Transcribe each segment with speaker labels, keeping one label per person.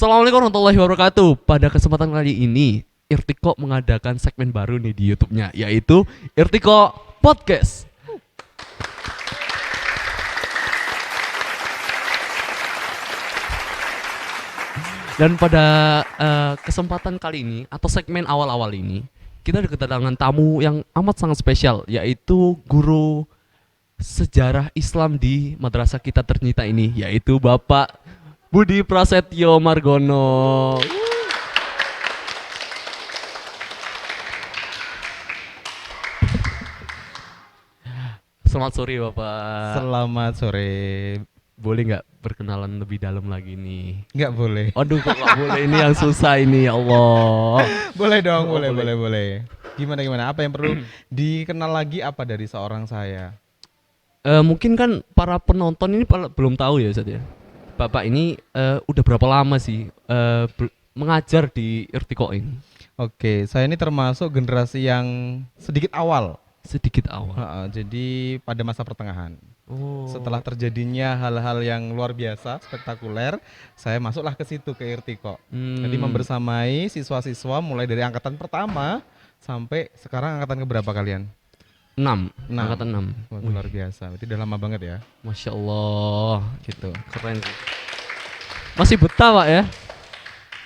Speaker 1: Assalamualaikum warahmatullahi wabarakatuh. Pada kesempatan kali ini, Irtiko mengadakan segmen baru nih di YouTube-nya, yaitu Irtiko Podcast. Dan pada kesempatan kali ini atau segmen awal-awal ini, kita kedatangan tamu yang amat sangat spesial, yaitu guru sejarah Islam di madrasah kita tercinta ini, yaitu Bapak Budi Prasetyo Margono. Selamat sore Bapak.
Speaker 2: Selamat sore.
Speaker 1: Boleh nggak berkenalan lebih dalam lagi nih?
Speaker 2: Nggak boleh.
Speaker 1: Aduh kok nggak boleh, ini yang susah ini, ya Allah.
Speaker 2: Boleh dong,
Speaker 1: Oh,
Speaker 2: boleh. Gimana? Apa yang perlu dikenal lagi apa dari seorang saya?
Speaker 1: Mungkin kan para penonton ini belum tahu ya Ustaz ya. Bapak ini udah berapa lama sih mengajar di Irtiko ini?
Speaker 2: Oke, saya ini termasuk generasi yang sedikit awal.
Speaker 1: Sedikit awal.
Speaker 2: Jadi pada masa pertengahan.
Speaker 1: Oh.
Speaker 2: Setelah terjadinya hal-hal yang luar biasa, spektakuler, saya masuklah ke situ, ke Irtiko. Jadi membersamai siswa-siswa mulai dari angkatan pertama sampai sekarang angkatan keberapa kalian?
Speaker 1: 6.
Speaker 2: Enam.
Speaker 1: Angkatan 6.
Speaker 2: Wah, luar biasa. Berarti udah lama banget ya.
Speaker 1: Masya Allah.
Speaker 2: Gitu.
Speaker 1: Keren sih. Masih betah Pak ya?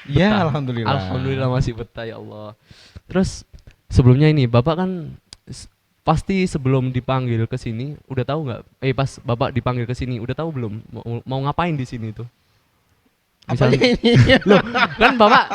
Speaker 2: Ya,
Speaker 1: Betah.
Speaker 2: alhamdulillah.
Speaker 1: Alhamdulillah masih betah, ya Allah. Terus sebelumnya ini Bapak kan pasti sebelum dipanggil ke sini udah tahu nggak? Pas Bapak dipanggil ke sini udah tahu belum mau ngapain di sini tuh?
Speaker 2: Apa
Speaker 1: Misalnya-
Speaker 2: ini?
Speaker 1: Loh, kan Bapak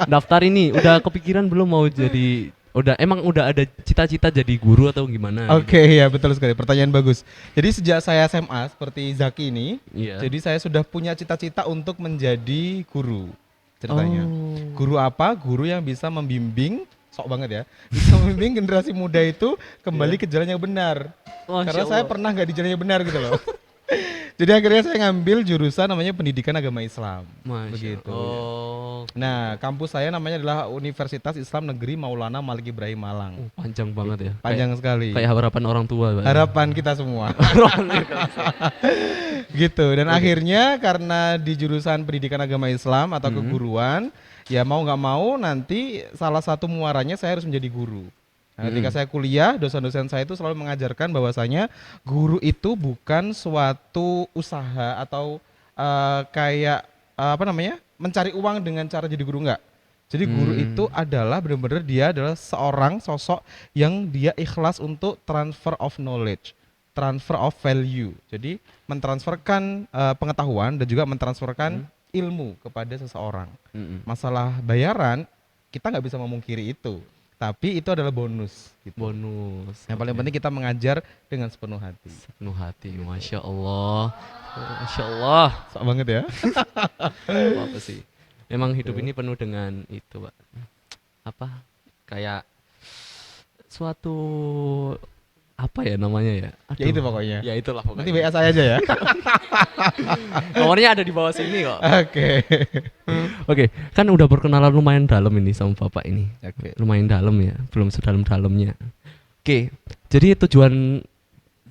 Speaker 1: daftar ini udah kepikiran belum mau jadi emang udah ada cita-cita jadi guru atau gimana?
Speaker 2: Oke, ya betul sekali. Pertanyaan bagus. Jadi sejak saya SMA seperti Zaki ini,
Speaker 1: Iya.
Speaker 2: jadi saya sudah punya cita-cita untuk menjadi guru. Ceritanya.
Speaker 1: Oh.
Speaker 2: Guru apa? Guru yang bisa membimbing, sok banget ya. Bisa membimbing generasi muda itu kembali ke jalan yang benar.
Speaker 1: Masya
Speaker 2: Karena saya
Speaker 1: Allah.
Speaker 2: pernah nggak di jalan yang benar gitu loh. Jadi akhirnya saya ngambil jurusan namanya Pendidikan Agama Islam.
Speaker 1: Masya
Speaker 2: Begitu.
Speaker 1: Oh.
Speaker 2: Nah, kampus saya namanya adalah Universitas Islam Negeri Maulana Malik Ibrahim Malang.
Speaker 1: Panjang banget ya.
Speaker 2: Panjang sekali.
Speaker 1: Kayak harapan orang tua, Pak.
Speaker 2: Harapan kita semua. Gitu. Dan akhirnya karena di jurusan Pendidikan Agama Islam atau keguruan, ya mau nggak mau nanti salah satu muaranya saya harus menjadi guru. Nah, ketika saya kuliah, dosen-dosen saya itu selalu mengajarkan bahwasanya guru itu bukan suatu usaha atau kayak apa namanya, mencari uang dengan cara jadi guru, enggak. Jadi guru itu adalah benar-benar dia adalah seorang sosok yang dia ikhlas untuk transfer of knowledge, transfer of value. Jadi mentransferkan pengetahuan dan juga mentransferkan ilmu kepada seseorang. Masalah bayaran kita nggak bisa memungkiri itu, tapi itu adalah bonus. Gitu.
Speaker 1: Bonus.
Speaker 2: Yang paling penting kita mengajar dengan sepenuh hati.
Speaker 1: Penuh hati, Masya Allah. Masya Allah.
Speaker 2: Sok banget ya.
Speaker 1: Apa sih? Memang hidup ini penuh dengan itu, Pak. Apa? Kayak suatu apa ya namanya ya?
Speaker 2: Ya itu pokoknya.
Speaker 1: Ya itulah
Speaker 2: Nanti
Speaker 1: pokoknya.
Speaker 2: WA saya aja ya.
Speaker 1: Nomornya ada di bawah sini kok.
Speaker 2: Oke.
Speaker 1: Oke, kan udah berkenalan lumayan dalam ini sama Bapak ini.
Speaker 2: Oke.
Speaker 1: Lumayan dalam ya, belum sedalam-dalamnya. Oke, jadi tujuan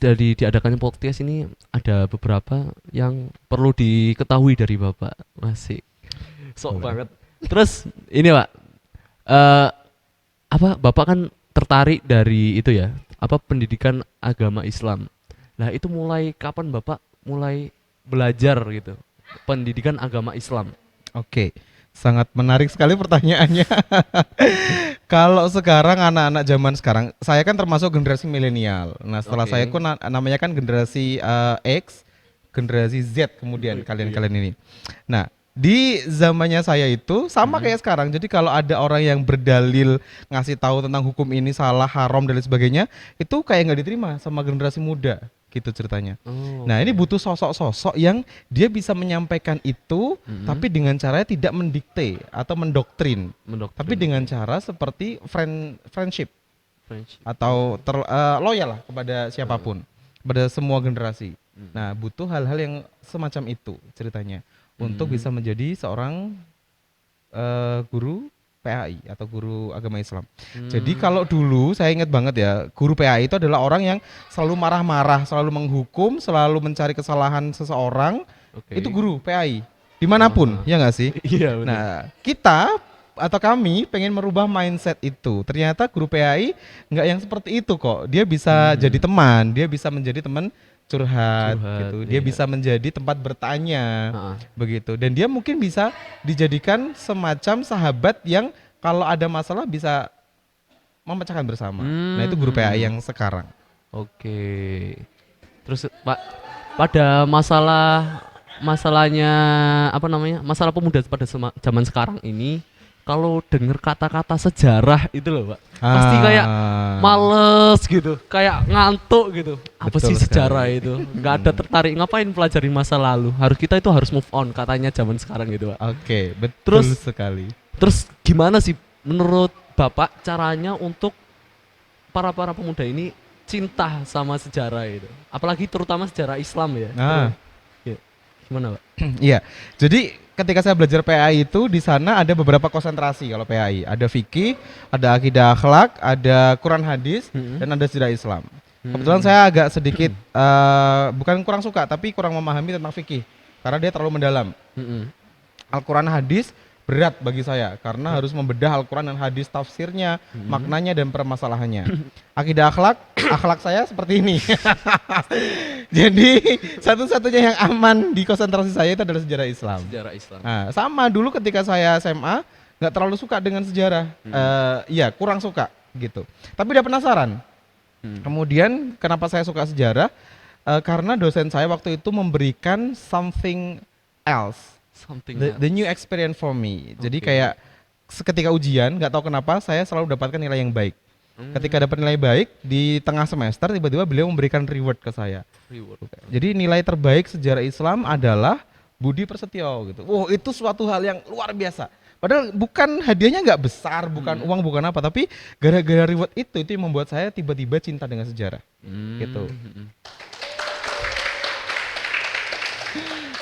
Speaker 1: dari diadakannya podcast ini ada beberapa yang perlu diketahui dari Bapak. Masih sok
Speaker 2: Boleh.
Speaker 1: banget. Terus ini Pak, apa Bapak kan tertarik dari itu ya, apa pendidikan agama Islam. Nah itu mulai kapan Bapak mulai belajar gitu pendidikan agama Islam?
Speaker 2: Oke, sangat menarik sekali pertanyaannya. Kalau sekarang anak-anak zaman sekarang, saya kan termasuk generasi milenial. Nah, setelah
Speaker 1: Oke.
Speaker 2: saya pun namanya kan generasi X, generasi Z kemudian kalian-kalian ini. Nah, di zamannya saya itu sama kayak sekarang. Jadi kalau ada orang yang berdalil ngasih tahu tentang hukum ini salah, haram dan lain sebagainya, itu kayak nggak diterima sama generasi muda, gitu ceritanya.
Speaker 1: Oh,
Speaker 2: Nah, ini butuh sosok-sosok yang dia bisa menyampaikan itu, tapi dengan caranya tidak mendikte atau mendoktrin, tapi dengan cara seperti friendship
Speaker 1: French.
Speaker 2: atau loyal lah kepada siapapun, kepada semua generasi. Nah, butuh hal-hal yang semacam itu ceritanya untuk bisa menjadi seorang guru PAI atau guru agama Islam. Jadi kalau dulu saya ingat banget ya, guru PAI itu adalah orang yang selalu marah-marah, selalu menghukum, selalu mencari kesalahan seseorang.
Speaker 1: Oke.
Speaker 2: Itu guru PAI. dimanapun, ya nggak sih?
Speaker 1: Iya benar.
Speaker 2: Nah, kita atau kami pengen merubah mindset itu. Ternyata guru PAI nggak yang seperti itu kok. Dia bisa jadi teman, dia bisa menjadi teman curhat,
Speaker 1: Curhat,
Speaker 2: gitu. Dia
Speaker 1: iya.
Speaker 2: bisa menjadi tempat bertanya,
Speaker 1: Heeh.
Speaker 2: begitu. Dan dia mungkin bisa dijadikan semacam sahabat yang kalau ada masalah bisa memecahkan bersama. Nah, itu guru PAI yang sekarang.
Speaker 1: Oke. Terus Pak, pada masalahnya apa namanya? Masalah pemuda pada zaman sekarang ini, kalau dengar kata-kata sejarah itu loh, Pak. Pasti kayak males gitu, kayak ngantuk gitu. Apa
Speaker 2: Betul
Speaker 1: sih sejarah
Speaker 2: sekali.
Speaker 1: itu? Nggak ada tertarik ngapain pelajari masa lalu. Kita itu harus move on katanya zaman sekarang gitu, Pak.
Speaker 2: Oke, betul
Speaker 1: Terus-
Speaker 2: sekali.
Speaker 1: Terus gimana sih menurut Bapak caranya untuk para pemuda ini cinta sama sejarah itu? Apalagi terutama sejarah Islam ya.
Speaker 2: Nah.
Speaker 1: Iya. Gimana, Pak?
Speaker 2: Iya. Jadi ketika saya belajar PAI itu di sana ada beberapa konsentrasi kalau PAI. Ada fikih, ada akidah akhlak, ada Quran hadis, dan ada sejarah Islam. Kebetulan saya agak sedikit bukan kurang suka tapi kurang memahami tentang fikih karena dia terlalu mendalam.
Speaker 1: Mm-mm.
Speaker 2: Al-Quran hadis berat bagi saya karena harus membedah Al-Quran dan hadis tafsirnya, maknanya dan permasalahannya. Akidah akhlak saya seperti ini. Jadi satu-satunya yang aman di konsentrasi saya itu adalah sejarah Islam.
Speaker 1: Sejarah Islam.
Speaker 2: Nah, sama dulu ketika saya SMA nggak terlalu suka dengan sejarah. Iya, kurang suka gitu. Tapi udah penasaran. Kemudian kenapa saya suka sejarah? Karena dosen saya waktu itu memberikan something else.
Speaker 1: Something
Speaker 2: The new experience for me. Jadi
Speaker 1: Oke.
Speaker 2: kayak ketika ujian nggak tahu kenapa saya selalu dapatkan nilai yang baik. Ketika dapat nilai baik di tengah semester tiba-tiba beliau memberikan reward ke saya.
Speaker 1: reward.
Speaker 2: Jadi nilai terbaik sejarah Islam adalah Budi Prasetyo gitu. Wow, itu suatu hal yang luar biasa. Padahal bukan hadiahnya nggak besar, bukan uang, bukan apa, tapi gara-gara reward itu yang membuat saya tiba-tiba cinta dengan sejarah. Gitu.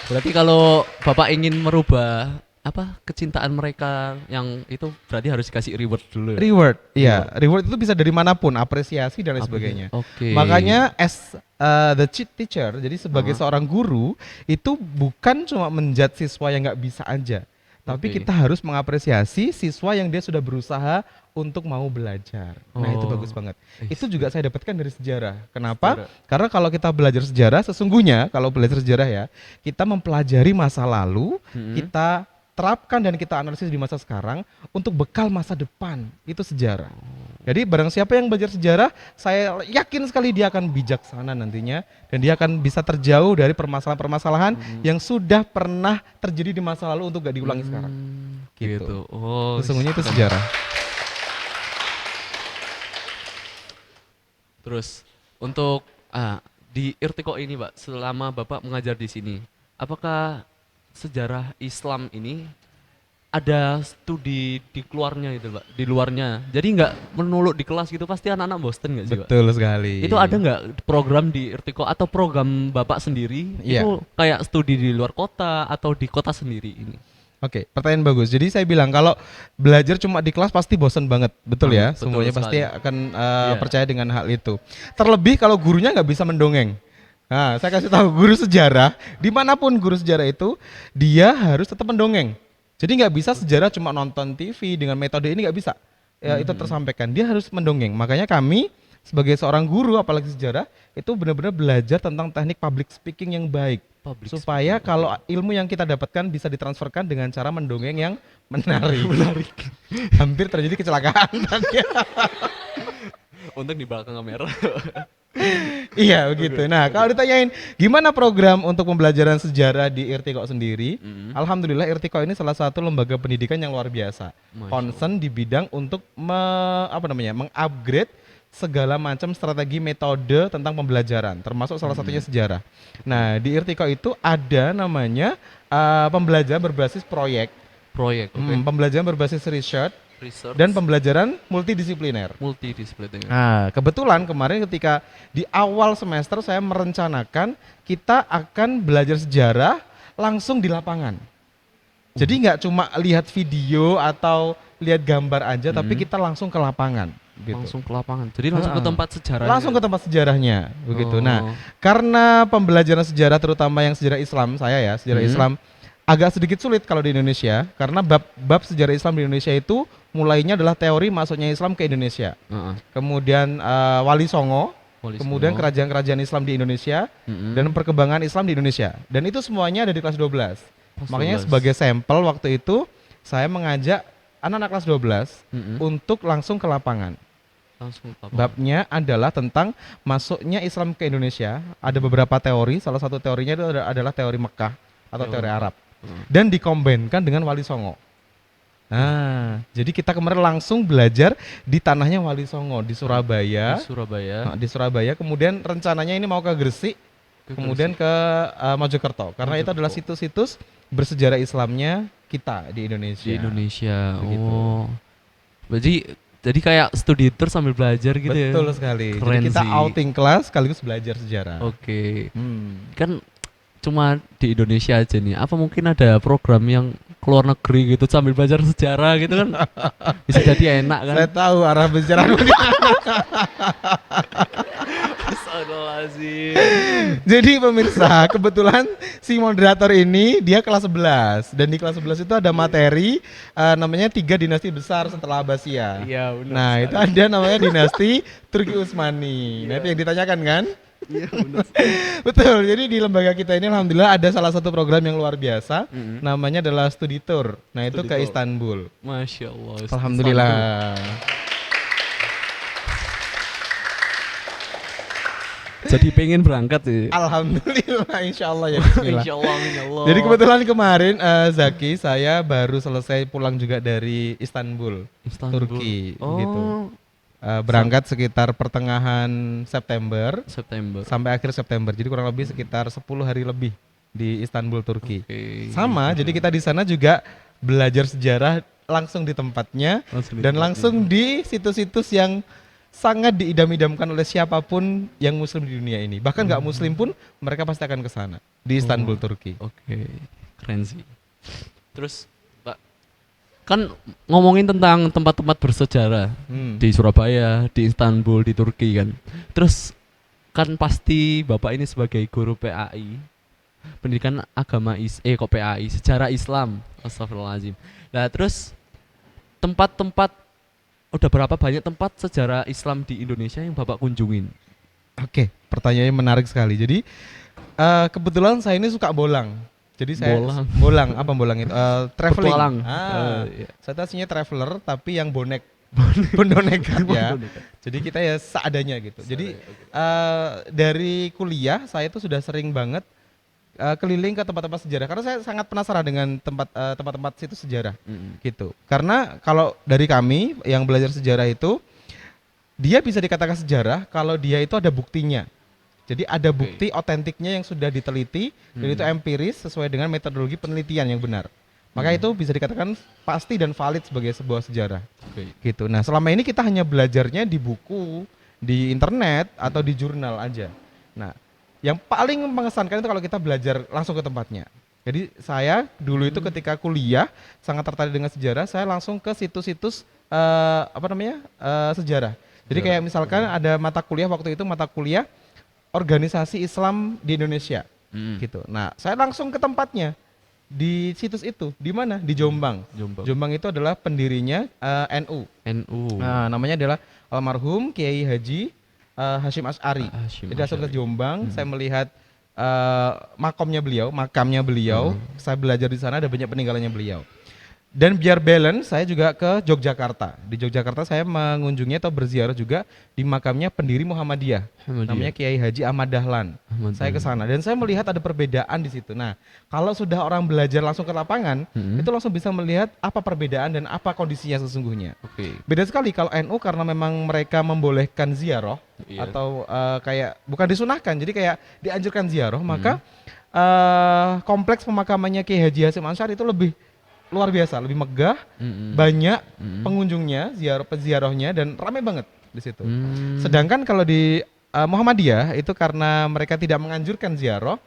Speaker 1: Berarti kalau Bapak ingin merubah apa kecintaan mereka yang itu berarti harus dikasih reward dulu ya?
Speaker 2: Reward, iya. Reward itu bisa dari manapun, apresiasi dan lain
Speaker 1: Apa
Speaker 2: sebagainya.
Speaker 1: ya? Oke.
Speaker 2: Makanya as the cheat teacher, jadi sebagai seorang guru itu bukan cuma menjat siswa yang nggak bisa aja, tapi
Speaker 1: Oke.
Speaker 2: kita harus mengapresiasi siswa yang dia sudah berusaha untuk mau belajar. Nah itu
Speaker 1: Oh.
Speaker 2: bagus banget.
Speaker 1: Eh,
Speaker 2: Itu juga saya dapatkan dari sejarah. Kenapa?
Speaker 1: Sejarah.
Speaker 2: Karena kalau kita belajar sejarah, sesungguhnya kalau belajar sejarah ya, kita mempelajari masa lalu, kita terapkan dan kita analisis di masa sekarang untuk bekal masa depan. Itu sejarah. Jadi barang siapa yang belajar sejarah, saya yakin sekali dia akan bijaksana nantinya dan dia akan bisa terjauh dari permasalahan-permasalahan yang sudah pernah terjadi di masa lalu untuk gak diulangi sekarang. Gitu.
Speaker 1: Gitu. Oh,
Speaker 2: Sesungguhnya itu sejarah.
Speaker 1: Terus untuk di Irtiko ini, Pak, selama Bapak mengajar di sini, apakah sejarah Islam ini ada studi di keluarnya gitu, Pak? Di luarnya. Jadi nggak menuluk di kelas gitu, pasti anak-anak bosen nggak sih, Pak?
Speaker 2: Betul sekali.
Speaker 1: Itu ada nggak program di Irtiko atau program Bapak sendiri
Speaker 2: Iya.
Speaker 1: itu kayak studi di luar kota atau di kota sendiri ini?
Speaker 2: Oke, pertanyaan bagus. Jadi saya bilang kalau belajar cuma di kelas pasti bosen banget, betul ya?
Speaker 1: Betul
Speaker 2: Semuanya pasti
Speaker 1: sekali.
Speaker 2: akan
Speaker 1: Iya.
Speaker 2: percaya dengan hal itu. Terlebih kalau gurunya nggak bisa mendongeng. Nah, saya kasih tahu guru sejarah, dimanapun guru sejarah itu, dia harus tetap mendongeng. Jadi nggak bisa sejarah cuma nonton TV dengan metode ini nggak bisa. Ya, itu tersampaikan. Dia harus mendongeng. Makanya kami sebagai seorang guru, apalagi sejarah, itu benar-benar belajar tentang teknik public speaking yang baik.
Speaker 1: Public
Speaker 2: Supaya kalau ilmu yang kita dapatkan bisa ditransferkan dengan cara mendongeng yang menarik. Hampir terjadi kecelakaan.
Speaker 1: Untuk di belakang kamera.
Speaker 2: Iya begitu. Nah kalau ditanyain gimana program untuk pembelajaran sejarah di Irtiko sendiri, alhamdulillah Irtiko ini salah satu lembaga pendidikan yang luar biasa,
Speaker 1: Masya
Speaker 2: concern di bidang untuk mengupgrade segala macam strategi metode tentang pembelajaran, termasuk salah satunya sejarah. Nah di Irtiko itu ada namanya pembelajaran berbasis proyek,
Speaker 1: Proyek, oke.
Speaker 2: pembelajaran berbasis research,
Speaker 1: Research
Speaker 2: dan pembelajaran multidisipliner.
Speaker 1: multidisipliner.
Speaker 2: Nah, kebetulan kemarin ketika di awal semester saya merencanakan kita akan belajar sejarah langsung di lapangan. Jadi nggak cuma lihat video atau lihat gambar aja, tapi kita langsung ke lapangan. Gitu.
Speaker 1: Langsung ke lapangan. Jadi langsung ke tempat sejarah.
Speaker 2: Langsung ke tempat sejarahnya, begitu.
Speaker 1: Oh.
Speaker 2: Nah, karena pembelajaran sejarah terutama yang sejarah Islam saya ya, sejarah Islam agak sedikit sulit kalau di Indonesia karena bab sejarah Islam di Indonesia itu mulainya adalah teori masuknya Islam ke Indonesia.
Speaker 1: Heeh.
Speaker 2: Kemudian Wali Songo,
Speaker 1: Wali
Speaker 2: kemudian
Speaker 1: Songo.
Speaker 2: kerajaan-kerajaan Islam di Indonesia
Speaker 1: Mm-mm.
Speaker 2: dan perkembangan Islam di Indonesia. Dan itu semuanya ada di kelas 12.
Speaker 1: Kelas
Speaker 2: Makanya
Speaker 1: 12.
Speaker 2: sebagai sampel waktu itu saya mengajak anak-anak kelas 12
Speaker 1: Mm-mm.
Speaker 2: untuk langsung ke lapangan.
Speaker 1: Langsung apa?
Speaker 2: Babnya adalah tentang masuknya Islam ke Indonesia. Ada beberapa teori, salah satu teorinya itu adalah teori Mekah atau
Speaker 1: Teori.
Speaker 2: teori Arab.
Speaker 1: Heeh.
Speaker 2: Dan dikombinkan dengan Wali Songo. Nah, jadi kita kemarin langsung belajar di tanahnya Wali Songo di Surabaya.
Speaker 1: Di Surabaya.
Speaker 2: Nah, di Surabaya, kemudian rencananya ini mau ke Gresik, kemudian ke Mojokerto, karena itu adalah
Speaker 1: Mojokerto.
Speaker 2: situs-situs bersejarah Islamnya kita di Indonesia.
Speaker 1: Di Indonesia.
Speaker 2: Begitu.
Speaker 1: Oh. Jadi kayak studi tour sambil belajar gitu ya.
Speaker 2: Betul sekali.
Speaker 1: Keren
Speaker 2: Jadi kita
Speaker 1: sih.
Speaker 2: outing kelas sekaligus belajar sejarah.
Speaker 1: Oke.
Speaker 2: Hmm.
Speaker 1: Kan cuma di Indonesia aja nih. Apa mungkin ada program yang keluar negeri gitu sambil belajar sejarah gitu kan? Bisa jadi enak kan?
Speaker 2: Saya tahu arah bersejarah.
Speaker 1: Astagfirullahaladzim.
Speaker 2: Jadi pemirsa, kebetulan si moderator ini dia kelas 11 dan di kelas 11 itu ada materi namanya 3 dinasti besar setelah Abbasiyah.
Speaker 1: Iya benar.
Speaker 2: Nah, itu ada namanya dinasti Turki Utsmani. Nah, itu yang ditanyakan kan?
Speaker 1: Iya benar.
Speaker 2: Betul. Jadi di lembaga kita ini alhamdulillah ada salah satu program yang luar biasa,
Speaker 1: Mm-mm.
Speaker 2: namanya adalah studi tour. Nah, itu
Speaker 1: Studi
Speaker 2: ke
Speaker 1: tour.
Speaker 2: Istanbul.
Speaker 1: Masya Allah.
Speaker 2: Alhamdulillah.
Speaker 1: Jadi pengen berangkat sih.
Speaker 2: Alhamdulillah, insya Allah ya. Bismillah.
Speaker 1: Insya Allah, insya Allah.
Speaker 2: Jadi kebetulan kemarin Zaki, saya baru selesai pulang juga dari Istanbul,
Speaker 1: Istanbul.
Speaker 2: Turki,
Speaker 1: Oh,
Speaker 2: gitu. Berangkat sekitar pertengahan September
Speaker 1: September.
Speaker 2: sampai akhir September. Jadi kurang lebih sekitar 10 hari lebih di Istanbul, Turki.
Speaker 1: Oke.
Speaker 2: Sama, jadi kita di sana juga belajar sejarah langsung di tempatnya
Speaker 1: Langsung di
Speaker 2: dan
Speaker 1: tempatnya.
Speaker 2: langsung di situs-situs yang sangat diidam-idamkan oleh siapapun yang muslim di dunia ini. Bahkan nggak muslim pun mereka pasti akan ke sana di Istanbul, Turki.
Speaker 1: Oke, keren sih. Terus, Pak, kan ngomongin tentang tempat-tempat bersejarah
Speaker 2: Hmm.
Speaker 1: di Surabaya, di Istanbul, di Turki kan. Terus kan pasti Bapak ini sebagai guru PAI, pendidikan agama kok PAI, sejarah Islam. Astagfirullahaladzim. Nah, terus tempat-tempat udah berapa banyak tempat sejarah Islam di Indonesia yang Bapak kunjungin?
Speaker 2: Oke, pertanyaannya menarik sekali. Jadi kebetulan saya ini suka bolang. Jadi saya
Speaker 1: Bolang.
Speaker 2: apa bolang itu? Traveling.
Speaker 1: Petualang.
Speaker 2: Iya. Saya aslinya traveler tapi yang bonek. Boneka ya. Jadi kita ya seadanya gitu. Jadi dari kuliah saya itu sudah sering banget keliling ke tempat-tempat sejarah karena saya sangat penasaran dengan tempat-tempat situs sejarah gitu. Karena kalau dari kami yang belajar sejarah itu dia bisa dikatakan sejarah kalau dia itu ada buktinya. Jadi ada bukti otentiknya yang sudah diteliti dan itu empiris sesuai dengan metodologi penelitian yang benar. Maka itu bisa dikatakan pasti dan valid sebagai sebuah sejarah.
Speaker 1: Oke.
Speaker 2: Gitu. Nah, selama ini kita hanya belajarnya di buku, di internet atau di jurnal aja. Nah, yang paling mengesankan itu kalau kita belajar langsung ke tempatnya. Jadi saya dulu itu ketika kuliah sangat tertarik dengan sejarah, saya langsung ke situs-situs sejarah. Jadi kayak misalkan ada mata kuliah waktu itu mata kuliah organisasi Islam di Indonesia, gitu. Nah, saya langsung ke tempatnya di situs itu. Di mana? Di Jombang. Jombang itu adalah pendirinya NU.
Speaker 1: NU.
Speaker 2: Nah, namanya adalah almarhum Kiai Haji Hashim Asy'ari. Jadi langsung ke Jombang, saya melihat makamnya beliau, saya belajar di sana, ada banyak peninggalannya beliau. Dan biar balance, saya juga ke Yogyakarta. Di Yogyakarta saya mengunjungi atau berziarah juga di makamnya pendiri Muhammadiyah. Namanya Kiai Haji Ahmad Dahlan. Saya ke sana dan saya melihat ada perbedaan di situ. Nah, kalau sudah orang belajar langsung ke lapangan, itu langsung bisa melihat apa perbedaan dan apa kondisinya sesungguhnya.
Speaker 1: Oke.
Speaker 2: Beda sekali kalau NU karena memang mereka membolehkan ziarah atau kayak bukan disunahkan, jadi kayak dianjurkan ziarah, maka kompleks pemakamannya Kiai Haji Hashim Asy'ari itu lebih luar biasa, lebih megah, banyak pengunjungnya, peziarahnya dan ramai banget di situ. Sedangkan kalau di Muhammadiyah itu karena mereka tidak menganjurkan ziarah,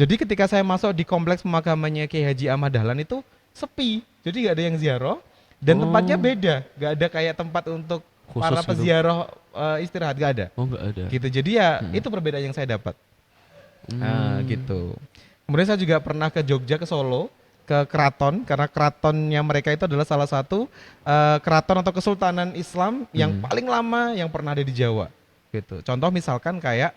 Speaker 2: jadi ketika saya masuk di kompleks pemakamannya Kiai Haji Ahmad Dahlan itu sepi, jadi nggak ada yang ziarah dan tempatnya beda, nggak ada kayak tempat untuk
Speaker 1: khusus
Speaker 2: para
Speaker 1: gitu.
Speaker 2: peziarah istirahat, nggak ada.
Speaker 1: Oh, nggak ada.
Speaker 2: Gitu, jadi ya itu perbedaan yang saya dapat. Nah, gitu. Kemudian saya juga pernah ke Jogja, ke Solo. ke keraton karena keratonnya mereka itu adalah salah satu keraton atau kesultanan Islam yang paling lama yang pernah ada di Jawa gitu. Contoh misalkan kayak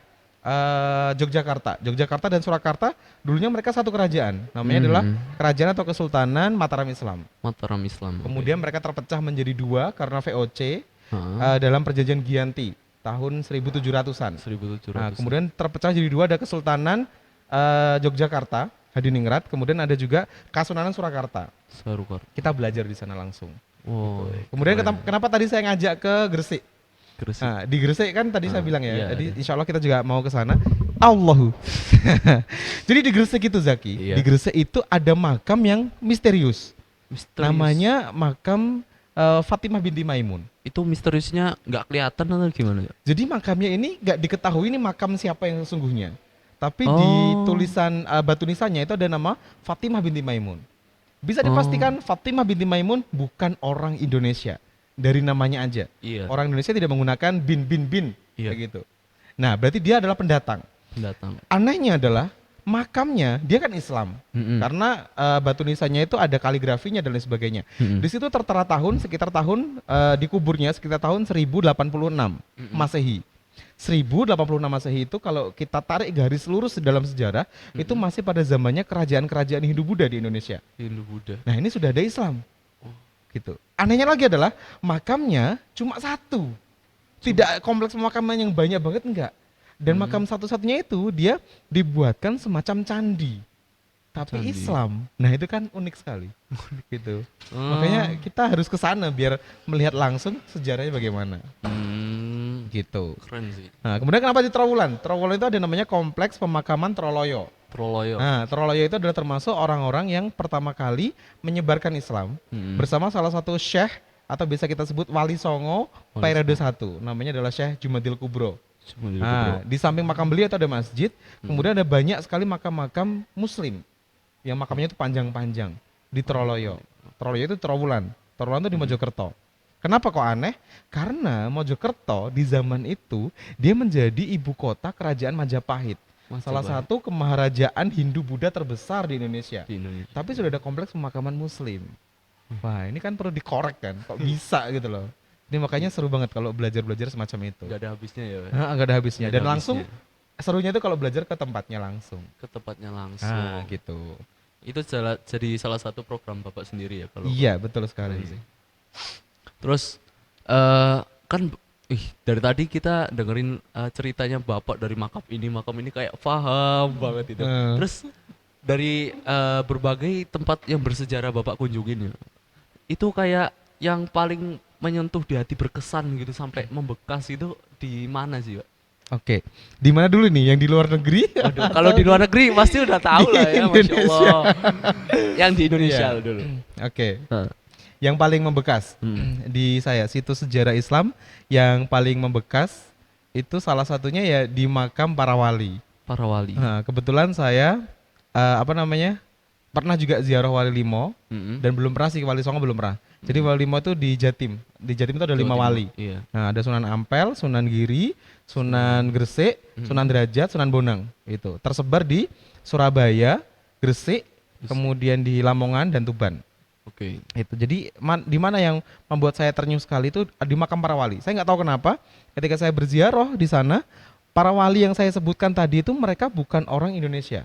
Speaker 2: Yogyakarta. Yogyakarta dan Surakarta dulunya mereka satu kerajaan. Namanya adalah Kerajaan atau Kesultanan Mataram Islam.
Speaker 1: Mataram Islam.
Speaker 2: Kemudian mereka terpecah menjadi dua karena VOC
Speaker 1: Heeh.
Speaker 2: dalam perjanjian Giyanti tahun 1700-an.
Speaker 1: 1700.
Speaker 2: Nah, kemudian terpecah jadi dua, ada Kesultanan Yogyakarta, Hadiningrat, kemudian ada juga Kasunanan Surakarta.
Speaker 1: Sarukar.
Speaker 2: Kita belajar di sana langsung.
Speaker 1: Oh.
Speaker 2: Kemudian
Speaker 1: keren.
Speaker 2: kenapa tadi saya ngajak ke Gresik?
Speaker 1: Gresik.
Speaker 2: Nah, di Gresik kan tadi saya bilang ya.
Speaker 1: iya,
Speaker 2: Jadi
Speaker 1: iya.
Speaker 2: insya Allah kita juga mau ke sana. Allahu. Jadi di Gresik itu Zaki,
Speaker 1: Iya.
Speaker 2: di Gresik itu ada makam yang misterius.
Speaker 1: Misterius.
Speaker 2: Namanya makam Fatimah binti Maimun.
Speaker 1: Itu misteriusnya nggak kelihatan atau gimana ya?
Speaker 2: Jadi makamnya ini nggak diketahui ini makam siapa yang sesungguhnya. Tapi
Speaker 1: Oh.
Speaker 2: di tulisan batu nisannya itu ada nama Fatimah binti Maimun. Bisa dipastikan Fatimah binti Maimun bukan orang Indonesia. Dari namanya aja.
Speaker 1: Iya.
Speaker 2: Orang Indonesia tidak menggunakan bin,
Speaker 1: Iya.
Speaker 2: kayak gitu. Nah, berarti dia adalah pendatang.
Speaker 1: Pendatang.
Speaker 2: Anehnya adalah makamnya dia kan Islam. Karena batu nisannya itu ada kaligrafinya dan lain sebagainya. Di situ tertera tahun sekitar tahun dikuburnya sekitar tahun 1086 Masehi. 1086 Masehi itu kalau kita tarik garis lurus dalam sejarah itu masih pada zamannya kerajaan-kerajaan Hindu Buddha di Indonesia.
Speaker 1: Hindu Buddha.
Speaker 2: Nah, ini sudah ada Islam. Gitu. Anehnya lagi adalah makamnya cuma satu. Tidak kompleks pemakaman yang banyak banget enggak. Dan makam satu-satunya itu dia dibuatkan semacam candi. Tapi
Speaker 1: Candi.
Speaker 2: Islam. Nah, itu kan unik sekali. Gitu.
Speaker 1: Oh.
Speaker 2: Makanya kita harus ke sana biar melihat langsung sejarahnya bagaimana. Gitu.
Speaker 1: Keren sih.
Speaker 2: Nah, kemudian kenapa di Trowulan? Trowulan itu ada namanya kompleks pemakaman Troloyo.
Speaker 1: Troloyo.
Speaker 2: Nah, Troloyo itu adalah termasuk orang-orang yang pertama kali menyebarkan Islam bersama salah satu syekh atau bisa kita sebut wali songo periode 1. Namanya adalah Syekh Jumadil Kubro. Nah, di samping makam beliau itu ada masjid, kemudian ada banyak sekali makam-makam muslim yang makamnya itu panjang-panjang di Troloyo. Troloyo itu Trowulan. Trowulan itu di Mojokerto. Kenapa kok aneh? Karena Mojokerto di zaman itu dia menjadi ibu kota kerajaan Majapahit. Salah satu kemaharajaan Hindu Buddha terbesar di Indonesia.
Speaker 1: Di Indonesia.
Speaker 2: Tapi sudah ada kompleks pemakaman muslim. Wah, ini kan perlu dikorek kan. Kok bisa gitu loh. Ini makanya seru banget kalau belajar-belajar semacam itu.
Speaker 1: Gak ada habisnya ya.
Speaker 2: Nggak ada habisnya.
Speaker 1: Nggak ada
Speaker 2: Dan langsung
Speaker 1: habisnya.
Speaker 2: serunya itu kalau belajar ke tempatnya langsung.
Speaker 1: Ke tempatnya langsung.
Speaker 2: Nah, gitu.
Speaker 1: Itu jadi salah satu program Bapak sendiri ya kalau.
Speaker 2: Iya, betul sekali
Speaker 1: Keren
Speaker 2: sih.
Speaker 1: Terus kan dari tadi kita dengerin ceritanya Bapak dari makam ini kayak paham banget itu. Terus dari berbagai tempat yang bersejarah Bapak kunjungin ya. Itu kayak yang paling menyentuh di hati berkesan gitu sampai membekas itu di mana sih, Pak?
Speaker 2: Oke. Di mana dulu nih? Yang di luar negeri?
Speaker 1: Waduh, kalau di luar negeri pasti udah tahu
Speaker 2: Di
Speaker 1: lah ya, Masya
Speaker 2: Indonesia.
Speaker 1: Allah. Yang di Indonesia
Speaker 2: Iya.
Speaker 1: dulu.
Speaker 2: Oke.
Speaker 1: Nah,
Speaker 2: Yang paling membekas di saya situs sejarah Islam yang paling membekas itu salah satunya ya di makam para wali.
Speaker 1: para wali.
Speaker 2: Nah, kebetulan saya pernah juga ziarah Wali Limo dan belum pernah sih Wali Songo belum pernah. Jadi Wali Limo itu di Jatim. Di Jatim itu ada 5
Speaker 1: Jawa Timur.
Speaker 2: wali.
Speaker 1: Iya.
Speaker 2: Nah, ada Sunan Ampel, Sunan Giri, Sunan Gresik, Sunan Derajat, Sunan Bonang. Itu tersebar di Surabaya, Gresik, kemudian di Lamongan dan Tuban.
Speaker 1: Oke.
Speaker 2: Itu. Jadi di mana yang membuat saya ternyuh sekali itu di makam para wali. Saya nggak tahu kenapa ketika saya berziarah di sana, para wali yang saya sebutkan tadi itu mereka bukan orang Indonesia.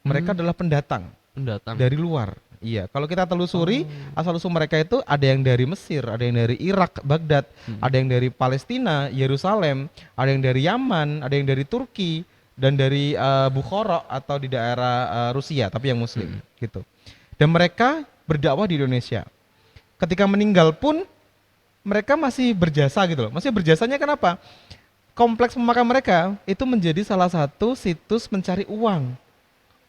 Speaker 2: Mereka adalah pendatang
Speaker 1: Pendatang.
Speaker 2: dari luar. Iya, kalau kita telusuri asal usul mereka itu ada yang dari Mesir, ada yang dari Irak, Baghdad, ada yang dari Palestina, Yerusalem, ada yang dari Yaman, ada yang dari Turki dan dari Bukhara atau di daerah Rusia tapi yang Muslim gitu. Dan mereka berdakwah di Indonesia. Ketika meninggal pun mereka masih berjasa gitu loh. Masih berjasanya kenapa? Kompleks pemakam mereka itu menjadi salah satu situs mencari uang.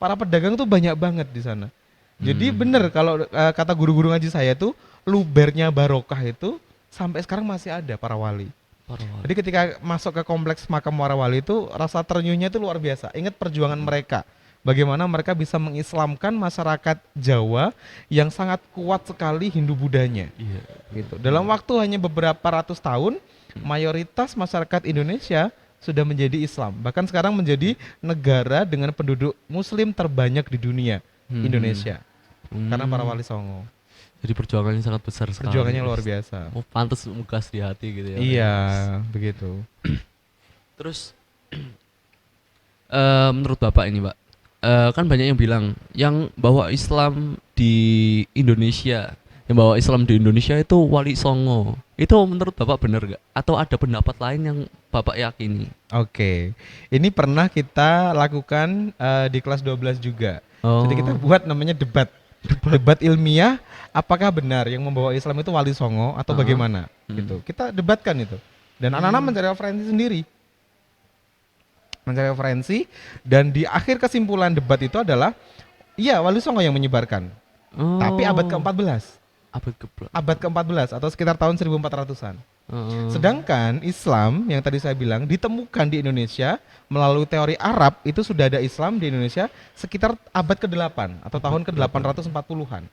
Speaker 2: Para pedagang tuh banyak banget di sana. Jadi bener kalau kata guru-guru ngaji saya tuh lubernya barokah itu sampai sekarang masih ada para wali.
Speaker 1: Para wali.
Speaker 2: Jadi ketika masuk ke kompleks makam para wali itu rasa ternyuhnya itu luar biasa. Ingat perjuangan mereka. Bagaimana mereka bisa mengislamkan masyarakat Jawa yang sangat kuat sekali Hindu Budanya.
Speaker 1: Iya.
Speaker 2: Gitu. Dalam waktu hanya beberapa ratus tahun, mayoritas masyarakat Indonesia sudah menjadi Islam. Bahkan sekarang menjadi negara dengan penduduk Muslim terbanyak di dunia, Indonesia. karena para wali songo.
Speaker 1: Jadi perjuangannya sangat besar sekali.
Speaker 2: Perjuangannya luar biasa.
Speaker 1: Oh, pantas mukas di hati gitu ya.
Speaker 2: Iya, begitu.
Speaker 1: Terus menurut Bapak ini, Pak, kan banyak yang bilang yang bawa Islam di Indonesia, itu Wali Songo. Itu menurut Bapak benar gak? Atau ada pendapat lain yang Bapak yakini?
Speaker 2: Oke. Ini pernah kita lakukan di kelas 12 juga.
Speaker 1: Oh.
Speaker 2: Jadi kita buat namanya debat. Debat ilmiah, apakah benar yang membawa Islam itu Wali Songo atau bagaimana? Gitu. Kita debatkan itu. Dan anak-anak mencari referensi sendiri. Mencari referensi, dan di akhir kesimpulan debat itu adalah iya, Wali Songo yang menyebarkan. Tapi abad ke-14. Abad ke-14 atau sekitar tahun 1400-an. Sedangkan Islam yang tadi saya bilang ditemukan di Indonesia melalui teori Arab, itu sudah ada Islam di Indonesia sekitar abad ke-8 atau tahun ke-840-an.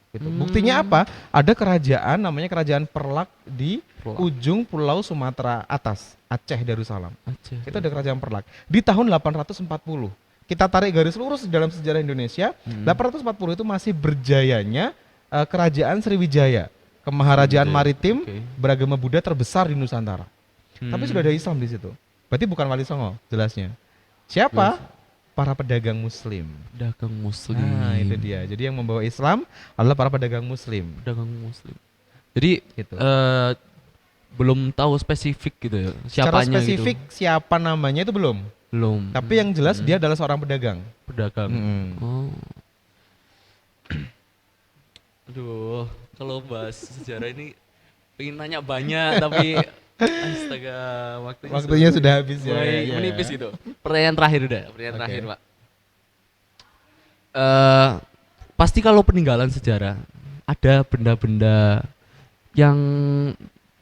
Speaker 2: Gitu. Buktinya apa? Ada kerajaan namanya Kerajaan Perlak di ujung pulau Sumatera atas, Aceh Darussalam. Itu ada Kerajaan Perlak di tahun 840. Kita tarik garis lurus dalam sejarah Indonesia, 840 itu masih berjayanya Kerajaan Sriwijaya, Kemaharajaan Maritim beragama Buddha terbesar di Nusantara. Tapi sudah ada Islam di situ. Berarti bukan Wali Songo jelasnya. Siapa? Para pedagang Muslim.
Speaker 1: Pedagang Muslim.
Speaker 2: Nah, itu dia. Jadi yang membawa Islam adalah para pedagang Muslim.
Speaker 1: Pedagang Muslim. Jadi
Speaker 2: Gitu.
Speaker 1: Belum tahu spesifik gitu ya.
Speaker 2: Secara
Speaker 1: Siapanya
Speaker 2: spesifik
Speaker 1: gitu.
Speaker 2: siapa namanya itu belum. Tapi yang jelas dia adalah seorang pedagang.
Speaker 1: Pedagang.
Speaker 2: Mm-mm.
Speaker 1: Oh. Aduh, kalau bahas sejarah ini pengen nanya banyak tapi astaga,
Speaker 2: Waktunya sudah habis ya.
Speaker 1: mulai
Speaker 2: Ya.
Speaker 1: menipis gitu. Pertanyaan terakhir udah, pertanyaan
Speaker 2: Oke.
Speaker 1: terakhir, Pak. Pasti kalau peninggalan sejarah ada benda-benda yang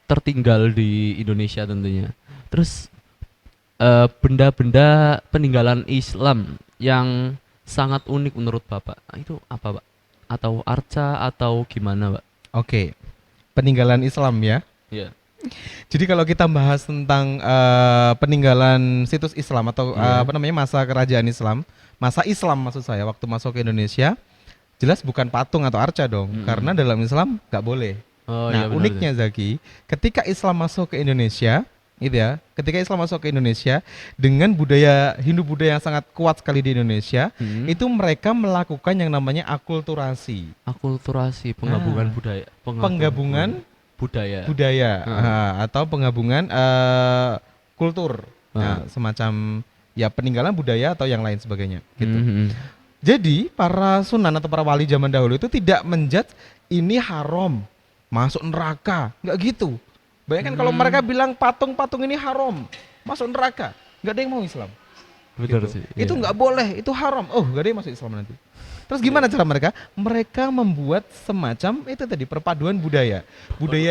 Speaker 1: tertinggal di Indonesia tentunya. Terus benda-benda peninggalan Islam yang sangat unik menurut Bapak, itu apa, Pak? Atau arca atau gimana, Pak?
Speaker 2: Oke. Peninggalan Islam ya.
Speaker 1: Iya.
Speaker 2: Jadi kalau kita bahas tentang peninggalan situs Islam atau masa kerajaan Islam, masa Islam maksud saya waktu masuk ke Indonesia, jelas bukan patung atau arca dong, karena dalam Islam nggak boleh.
Speaker 1: Oh,
Speaker 2: Nah,
Speaker 1: iya, benar,
Speaker 2: uniknya Zaki, ketika Islam masuk ke Indonesia, gitu ya, ketika Islam masuk ke Indonesia dengan budaya Hindu Buddha yang sangat kuat sekali di Indonesia, itu mereka melakukan yang namanya akulturasi.
Speaker 1: Akulturasi, penggabungan budaya,
Speaker 2: Penggabungan budaya atau penggabungan kultur, semacam ya peninggalan budaya atau yang lain sebagainya gitu. Jadi para sunan atau para wali zaman dahulu itu tidak menjudge ini haram, masuk neraka, nggak gitu. Bayangkan kalau mereka bilang patung-patung ini haram, masuk neraka, nggak ada yang mau Islam.
Speaker 1: Betul
Speaker 2: Gitu.
Speaker 1: sih.
Speaker 2: Itu
Speaker 1: iya.
Speaker 2: nggak boleh, itu haram. Oh, nggak ada yang masuk Islam nanti. Terus gimana cara mereka? Mereka membuat semacam itu tadi perpaduan budaya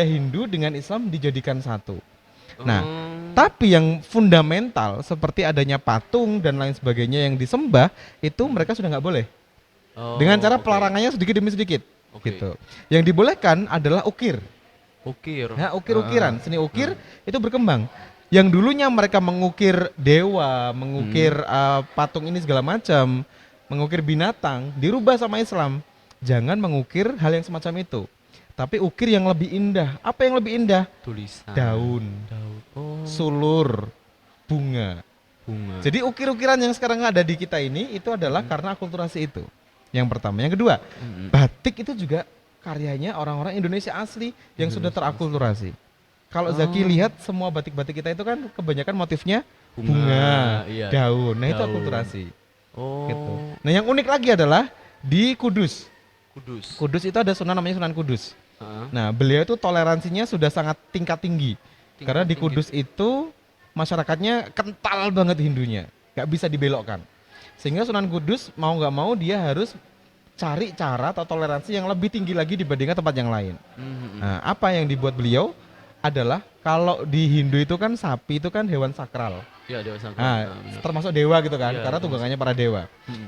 Speaker 2: Hindu dengan Islam dijadikan satu. Nah, tapi yang fundamental seperti adanya patung dan lain sebagainya yang disembah itu mereka sudah nggak boleh. Dengan cara pelarangannya sedikit demi sedikit. Gitu. Yang dibolehkan adalah ukir.
Speaker 1: Ukir.
Speaker 2: Nah, ukir-ukiran, seni ukir itu berkembang. Yang dulunya mereka mengukir dewa, mengukir patung ini segala macam, mengukir binatang, dirubah sama Islam. Jangan mengukir hal yang semacam itu. Tapi ukir yang lebih indah. Apa yang lebih indah?
Speaker 1: Tulisan.
Speaker 2: Daun, sulur, bunga. Jadi ukir-ukiran yang sekarang ada di kita ini itu adalah karena akulturasi itu. Yang pertama. Yang kedua, batik itu juga karyanya orang-orang Indonesia asli yang sudah terakulturasi. Kalau Zaki lihat semua batik-batik kita itu kan kebanyakan motifnya bunga,
Speaker 1: iya.
Speaker 2: daun. Nah, itu
Speaker 1: Daun.
Speaker 2: akulturasi.
Speaker 1: Oh.
Speaker 2: Gitu. Nah, yang unik lagi adalah di Kudus.
Speaker 1: Kudus.
Speaker 2: Kudus itu ada sunan namanya Sunan Kudus. Nah, beliau itu toleransinya sudah sangat tingkat tinggi. Karena di Kudus itu masyarakatnya kental banget Hindunya, nggak bisa dibelokkan. Sehingga Sunan Kudus mau nggak mau dia harus cari cara atau toleransi yang lebih tinggi lagi dibandingkan tempat yang lain. Nah, apa yang dibuat beliau adalah kalau di Hindu itu kan sapi itu kan hewan sakral.
Speaker 1: Iya, dewa sakral.
Speaker 2: Nah, termasuk dewa gitu kan,
Speaker 1: Iya,
Speaker 2: karena tunggangannya para dewa.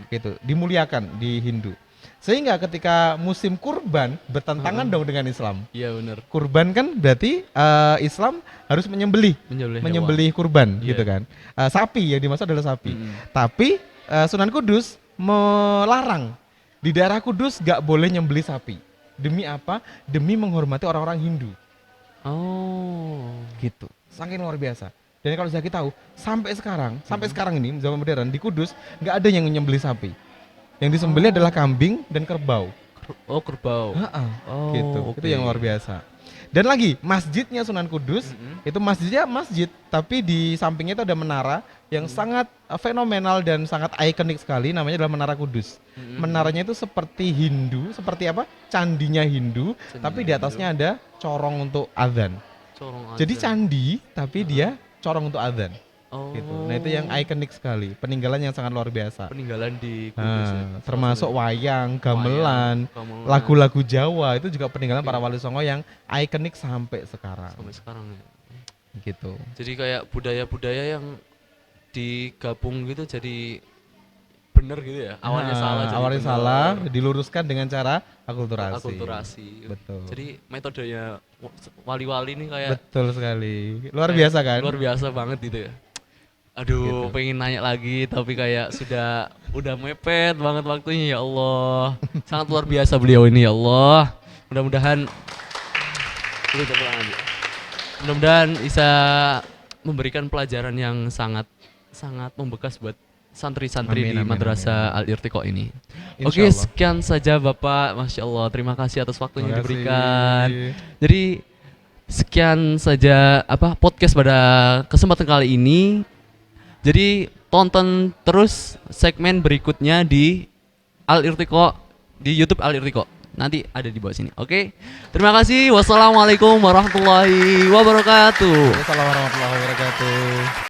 Speaker 2: Gitu, dimuliakan di Hindu. Sehingga ketika musim kurban bertentangan dong dengan Islam.
Speaker 1: Iya, benar.
Speaker 2: Kurban kan berarti Islam harus menyembelih kurban gitu kan. Sapi yang dimaksud adalah sapi. Tapi Sunan Kudus melarang Di daerah Kudus gak boleh nyembelih sapi. Demi apa? Demi menghormati orang-orang Hindu.
Speaker 1: Oh.
Speaker 2: Gitu. Saking luar biasa. Dan kalau Zaki tahu, sampai sekarang ini zaman modern di Kudus nggak ada yang nyembelih sapi. Yang disembelih adalah kambing dan kerbau.
Speaker 1: Oh, kerbau.
Speaker 2: Ha-ha,
Speaker 1: Oh,
Speaker 2: gitu.
Speaker 1: oke.
Speaker 2: Itu yang luar biasa. Dan lagi masjidnya Sunan Kudus itu masjidnya masjid, tapi di sampingnya itu ada menara yang sangat fenomenal dan sangat ikonik sekali. Namanya adalah Menara Kudus. Menaranya itu seperti Hindu, seperti apa? Candinya Hindu, tapi di atasnya ada corong untuk azan.
Speaker 1: Corong
Speaker 2: Jadi
Speaker 1: azan.
Speaker 2: candi, tapi dia corong untuk azan.
Speaker 1: Oh.
Speaker 2: Gitu. Nah itu yang ikonik sekali, peninggalan yang sangat luar biasa.
Speaker 1: Peninggalan di Kudus. Ya.
Speaker 2: Nah, termasuk wayang, gamelan,
Speaker 1: Gamelan.
Speaker 2: lagu-lagu Jawa itu juga peninggalan para wali songo yang ikonik sampai sekarang.
Speaker 1: Sampai sekarang ya.
Speaker 2: Gitu.
Speaker 1: Jadi kayak budaya-budaya yang digabung gitu jadi bener gitu ya. Awalnya
Speaker 2: Nah,
Speaker 1: salah jadi
Speaker 2: awalnya
Speaker 1: bener.
Speaker 2: salah, diluruskan dengan cara akulturasi.
Speaker 1: Akulturasi.
Speaker 2: Betul.
Speaker 1: Jadi metodenya wali-wali nih kayak
Speaker 2: Betul sekali. Luar biasa kan?
Speaker 1: luar biasa banget gitu ya. Aduh,
Speaker 2: Gitu.
Speaker 1: pengen nanya lagi tapi kayak udah mepet banget waktunya ya Allah. Sangat luar biasa beliau ini ya Allah. Mudah-mudahan Udah pulang aja. Mudah-mudahan bisa memberikan pelajaran yang sangat membekas buat santri-santri
Speaker 2: Amin,
Speaker 1: di
Speaker 2: amin,
Speaker 1: Madrasah Al-Irtiqa ini.
Speaker 2: Insya
Speaker 1: Oke,
Speaker 2: Allah.
Speaker 1: sekian saja Bapak. Masya Allah, terima kasih atas waktunya
Speaker 2: Terima kasih.
Speaker 1: diberikan. Jadi sekian saja podcast pada kesempatan kali ini. Jadi tonton terus segmen berikutnya di Al-Irtiqa di YouTube Al-Irtiqa. Nanti ada di bawah sini. Oke. Terima kasih. Wassalamualaikum warahmatullahi wabarakatuh.
Speaker 2: Assalamualaikum warahmatullahi wabarakatuh.